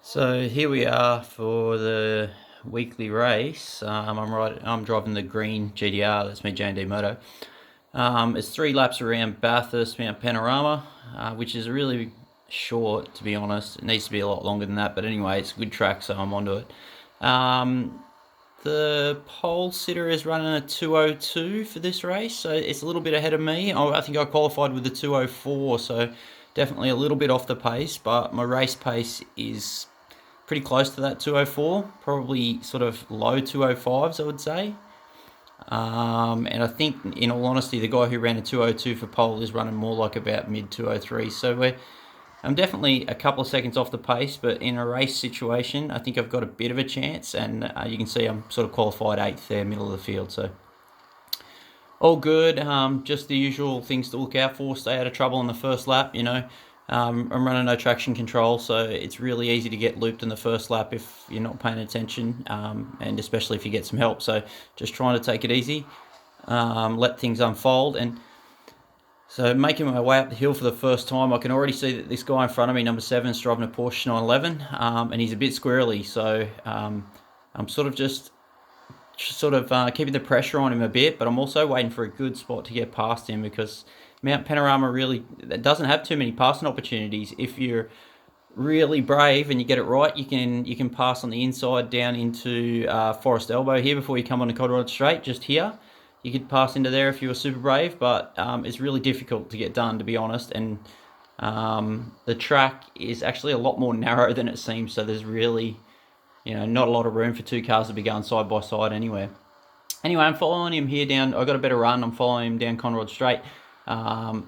So here we are for the weekly race. I'm driving the green GDR. That's me, J&D Moto. It's 3 laps around Bathurst, Mount Panorama, which is really short, to be honest. It needs to be a lot longer than that, but anyway, it's a good track, so I'm onto it. The pole sitter is running a 2:02 for this race, so it's a little bit ahead of me. I think I qualified with a 2:04, so definitely a little bit off the pace, but my race pace is pretty close to that 2:04, probably sort of low 2:05s, I would say. And I think, in all honesty, the guy who ran a 2:02 for pole is running more like about mid 2:03. So I'm definitely a couple of seconds off the pace, but in a race situation, I think I've got a bit of a chance. And you can see I'm sort of qualified 8th there, middle of the field. So all good. Just the usual things to look out for. Stay out of trouble in the first lap, I'm running no traction control, so it's really easy to get looped in the first lap if you're not paying attention, and especially if you get some help. So just trying to take it easy, let things unfold. And so making my way up the hill for the first time, I can already see that this guy in front of me, number 7, is driving a Porsche 911, and he's a bit squirrely. So I'm sort of keeping the pressure on him a bit, but I'm also waiting for a good spot to get past him, because Mount Panorama really doesn't have too many passing opportunities. If you're really brave and you get it right, you can pass on the inside down into Forest Elbow here before you come on the Conrod Straight. Just here, you could pass into there if you were super brave, but it's really difficult to get done, to be honest. And the track is actually a lot more narrow than it seems, so there's really not a lot of room for two cars to be going side by side anywhere. Anyway, I'm following him here down. I got a better run. I'm following him down Conrod Straight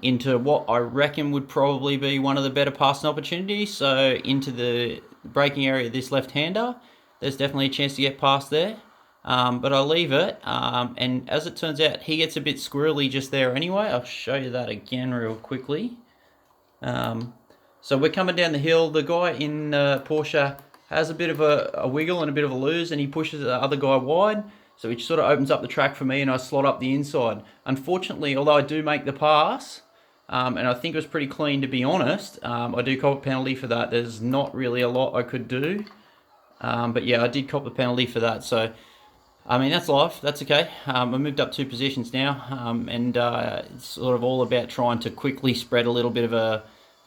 into what I reckon would probably be one of the better passing opportunities. So into the braking area of this left-hander. There's definitely a chance to get past there. But I leave it. And as it turns out, he gets a bit squirrely just there anyway. I'll show you that again real quickly. So we're coming down the hill. The guy in Porsche has a bit of a wiggle and a bit of a lose, and he pushes the other guy wide. So it sort of opens up the track for me, and I slot up the inside. Unfortunately, although I do make the pass, and I think it was pretty clean, to be honest, I do cop a penalty for that. There's not really a lot I could do. But yeah, I did cop a penalty for that. So, I mean, that's life. That's okay. I moved up 2 positions now, and it's sort of all about trying to quickly spread a little bit of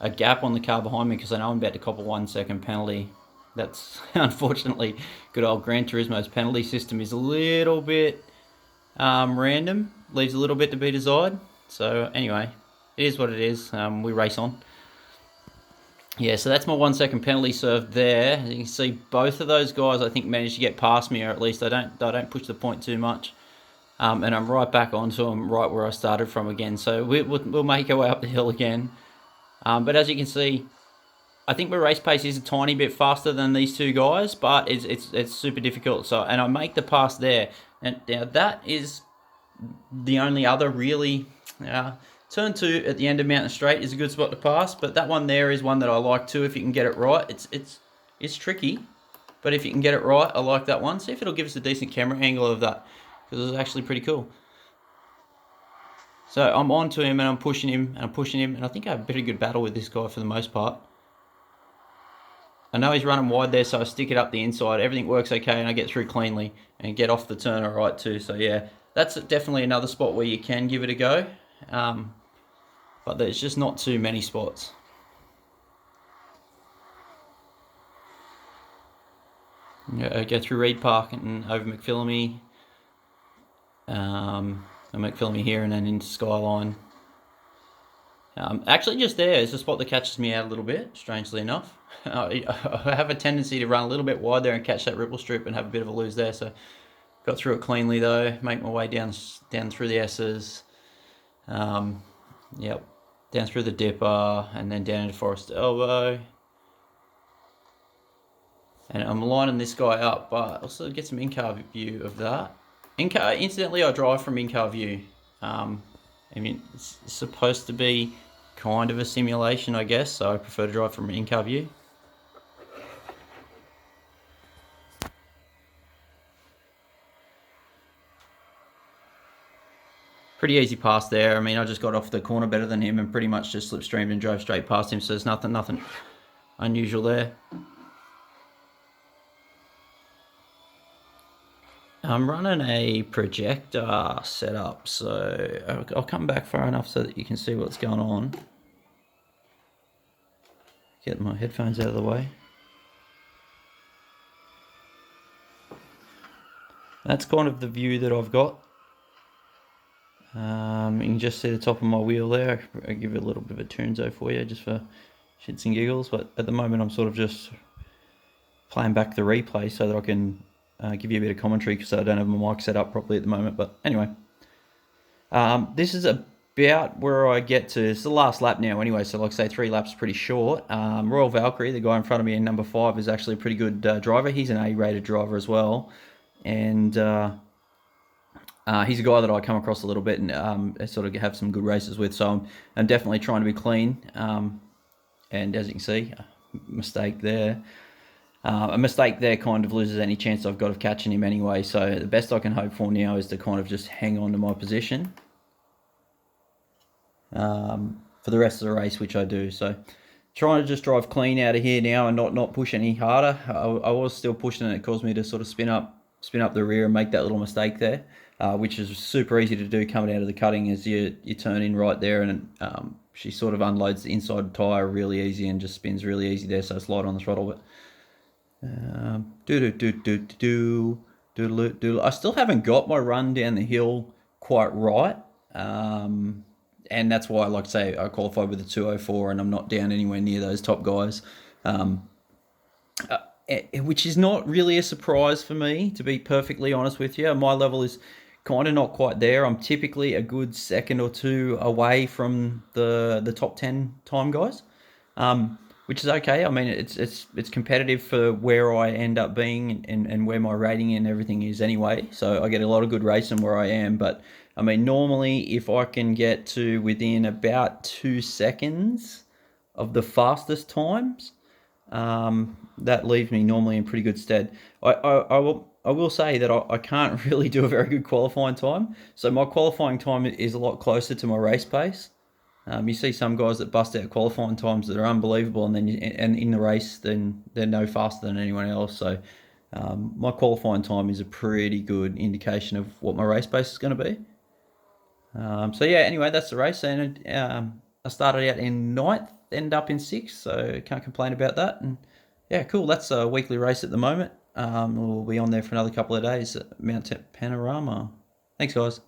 a gap on the car behind me, because I know I'm about to cop a 1-second penalty. That's unfortunately good old Gran Turismo's penalty system is a little bit random, leaves a little bit to be desired. So anyway, it is what it is. We race on. Yeah, so that's my 1-second penalty served there. As you can see, both of those guys I think managed to get past me, or at least I don't push the point too much. And I'm right back onto them, right where I started from again. So we'll make our way up the hill again. But as you can see, I think my race pace is a tiny bit faster than these two guys, but it's super difficult. So, and I make the pass there, and now that is the only other really. Turn 2 at the end of Mountain Straight is a good spot to pass, but that one there is one that I like too. If you can get it right, it's tricky, but if you can get it right, I like that one. See if it'll give us a decent camera angle of that, because it's actually pretty cool. So I'm on to him, and I'm pushing him, and I think I have a pretty good battle with this guy for the most part. I know he's running wide there, so I stick it up the inside. Everything works okay, and I get through cleanly and get off the turn all right too. So yeah, that's definitely another spot where you can give it a go, but there's just not too many spots. I go through Reed Park and over McPhillamy, McPhillamy here, and then into Skyline. Actually, just there is a spot that catches me out a little bit, strangely enough. I have a tendency to run a little bit wide there and catch that ripple strip and have a bit of a lose there. So got through it cleanly though. Make my way down through the S's. Yep, down through the Dipper and then down into Forest Elbow. And I'm lining this guy up, but also get some in-car view of that. Incidentally, I drive from in-car view. I mean, it's supposed to be kind of a simulation, I guess, so I prefer to drive from an in-car view. Pretty easy pass there. I mean, I just got off the corner better than him and pretty much just slipstreamed and drove straight past him, so there's nothing unusual there. I'm running a projector setup, so I'll come back far enough so that you can see what's going on. Get my headphones out of the way. That's kind of the view that I've got. You can just see the top of my wheel there. I'll give it a little bit of a tunzo for you, just for shits and giggles. But at the moment, I'm sort of just playing back the replay so that I can give you a bit of commentary, because I don't have my mic set up properly at the moment. But anyway, this is about where I get to. It's the last lap now anyway, so like I say, 3 laps is pretty short. Royal Valkyrie, the guy in front of me in number 5, is actually a pretty good driver. He's an A-rated driver as well. And he's a guy that I come across a little bit and sort of have some good races with. So I'm definitely trying to be clean. And as you can see, mistake there. A mistake there kind of loses any chance I've got of catching him anyway. So the best I can hope for now is to kind of just hang on to my position for the rest of the race, which I do. So trying to just drive clean out of here now and not push any harder. I was still pushing, and it caused me to sort of spin up the rear and make that little mistake there, which is super easy to do coming out of the cutting as you turn in right there, and she sort of unloads the inside tyre really easy and just spins really easy there, so it's light on the throttle. But I still haven't got my run down the hill quite right, and that's why, like I say, I qualified with a 2:04, and I'm not down anywhere near those top guys, which is not really a surprise for me, to be perfectly honest with you. My level is kind of not quite there. I'm typically a good second or two away from the top 10 time guys, which is okay. I mean, it's competitive for where I end up being and where my rating and everything is anyway. So I get a lot of good racing where I am. But I mean, normally if I can get to within about 2 seconds of the fastest times, that leaves me normally in pretty good stead. I will say that I can't really do a very good qualifying time. So my qualifying time is a lot closer to my race pace. You see some guys that bust out qualifying times that are unbelievable, and then and in the race, then they're no faster than anyone else. So my qualifying time is a pretty good indication of what my race pace is going to be. So yeah, anyway, that's the race, and I started out in 9th, ended up in 6th, so can't complain about that. And yeah, cool. That's a weekly race at the moment. We'll be on there for another couple of days at Mount Panorama. Thanks, guys.